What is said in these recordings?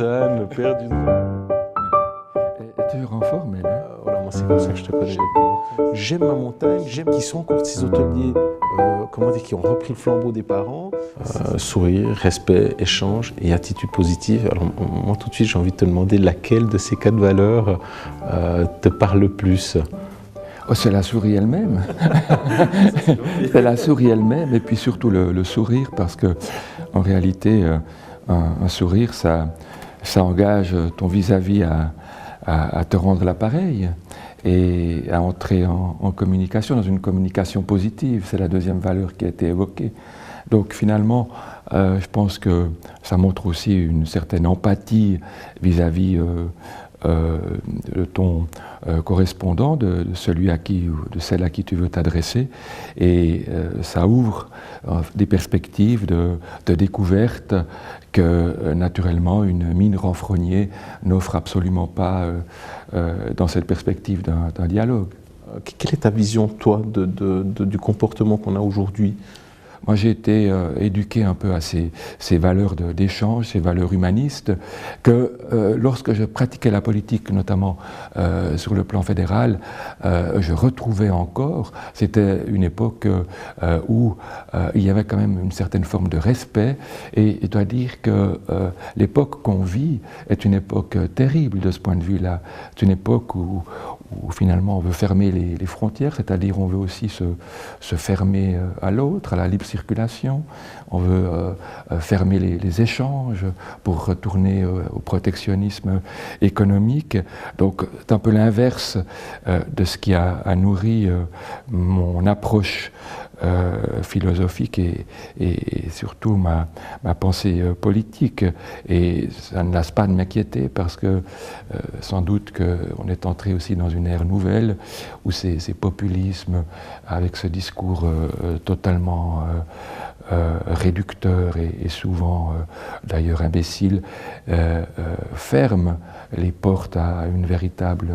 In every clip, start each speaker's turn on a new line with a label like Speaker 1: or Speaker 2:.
Speaker 1: Lausanne, le père d'une...
Speaker 2: Et toujours en forme, elle, hein?
Speaker 1: Voilà, moi c'est comme ça que je te connais depuis longtemps. J'aime ma montagne, j'aime qu'ils sont encore de ces hôteliers qui ont repris le flambeau des parents. Sourire, respect, échange et attitude positive. Alors moi tout de suite j'ai envie de te demander laquelle de ces 4 valeurs te parle le plus.
Speaker 2: Oh, c'est la souris elle-même. C'est la souris elle-même et puis surtout le sourire parce que en réalité un sourire ça engage ton vis-à-vis à te rendre l'appareil et à entrer en communication, dans une communication positive. C'est la deuxième valeur qui a été évoquée. Donc finalement, je pense que ça montre aussi une certaine empathie vis-à-vis de ton correspondant, de celui à qui ou de celle à qui tu veux t'adresser, et ça ouvre des perspectives de découverte que naturellement une mine renfrognée n'offre absolument pas dans cette perspective d'un dialogue. Quelle est ta vision, toi, du comportement qu'on a aujourd'hui ? Moi, j'ai été éduqué un peu à ces valeurs d'échange, ces valeurs humanistes, que lorsque je pratiquais la politique, notamment sur le plan fédéral, je retrouvais encore. C'était une époque où il y avait quand même une certaine forme de respect, et je dois dire que l'époque qu'on vit est une époque terrible de ce point de vue-là. C'est une époque où finalement on veut fermer les frontières, c'est-à-dire on veut aussi se fermer à l'autre, à la libre circulation, on veut fermer les échanges pour retourner au protectionnisme économique. Donc c'est un peu l'inverse de ce qui a nourri mon approche philosophique et surtout ma pensée politique. Et ça ne lasse pas de m'inquiéter parce que sans doute qu'on est entré aussi dans une ère nouvelle où ces populismes avec ce discours totalement réducteur et souvent d'ailleurs imbécile ferment les portes à une véritable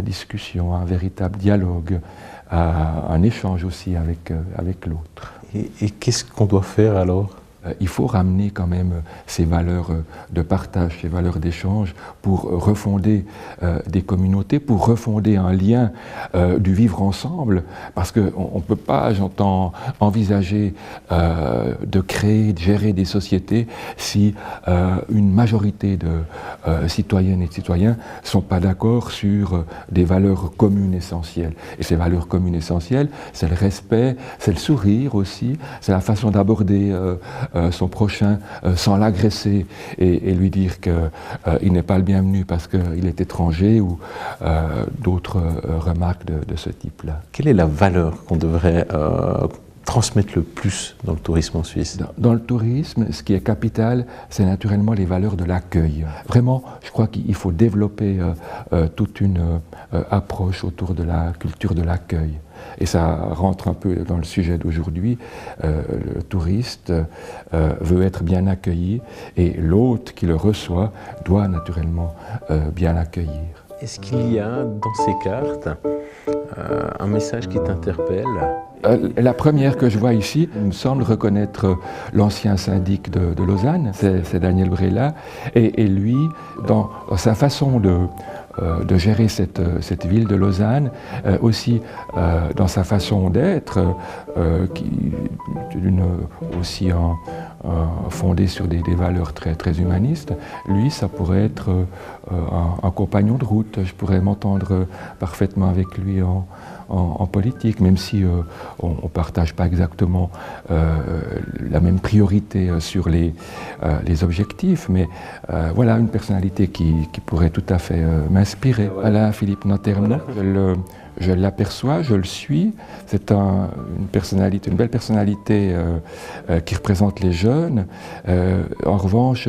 Speaker 2: discussion, à un véritable dialogue, à un échange aussi avec l'autre.
Speaker 1: Et qu'est-ce qu'on doit faire alors ?
Speaker 2: Il faut ramener quand même ces valeurs de partage, ces valeurs d'échange pour refonder des communautés, pour refonder un lien du vivre ensemble, parce qu'on ne peut pas, j'entends, envisager de créer, de gérer des sociétés si une majorité de citoyennes et de citoyens ne sont pas d'accord sur des valeurs communes essentielles. Et ces valeurs communes essentielles, c'est le respect, c'est le sourire aussi, c'est la façon d'aborder son prochain sans l'agresser et lui dire qu'il n'est pas le bienvenu parce qu'il est étranger ou d'autres remarques de ce type-là.
Speaker 1: Quelle est la valeur qu'on devrait transmettre le plus dans le tourisme en Suisse ?
Speaker 2: Dans le tourisme, ce qui est capital, c'est naturellement les valeurs de l'accueil. Vraiment, je crois qu'il faut développer toute une approche autour de la culture de l'accueil. Et ça rentre un peu dans le sujet d'aujourd'hui. Le touriste veut être bien accueilli et l'hôte qui le reçoit doit naturellement bien l'accueillir.
Speaker 1: Est-ce qu'il y a dans ces cartes un message qui t'interpelle ?
Speaker 2: La première que je vois ici, il me semble reconnaître l'ancien syndic de Lausanne, c'est Daniel Brella, et lui, dans sa façon de gérer cette ville de Lausanne, aussi dans sa façon d'être, aussi fondée sur des valeurs très, très humanistes. Lui, ça pourrait être un compagnon de route. Je pourrais m'entendre parfaitement avec lui en politique, même si on ne partage pas exactement la même priorité sur les objectifs, mais voilà une personnalité qui pourrait tout à fait m'inspirer. Alain Philippe Nanterme, je l'aperçois, je le suis. C'est une belle personnalité qui représente les jeunes. En revanche,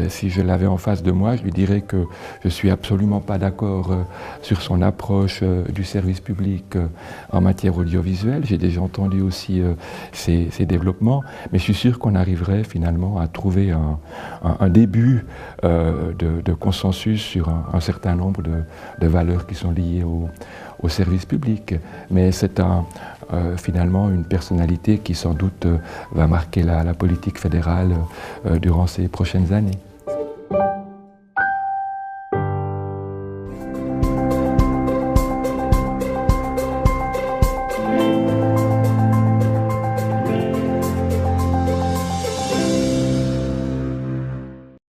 Speaker 2: si je l'avais en face de moi, je lui dirais que je ne suis absolument pas d'accord sur son approche du service public en matière audiovisuelle. J'ai déjà entendu aussi ces développements, mais je suis sûr qu'on arriverait finalement à trouver un début de consensus sur un certain nombre de valeurs qui sont liées au service public. Mais c'est finalement une personnalité qui sans doute va marquer la politique fédérale durant ces prochaines années.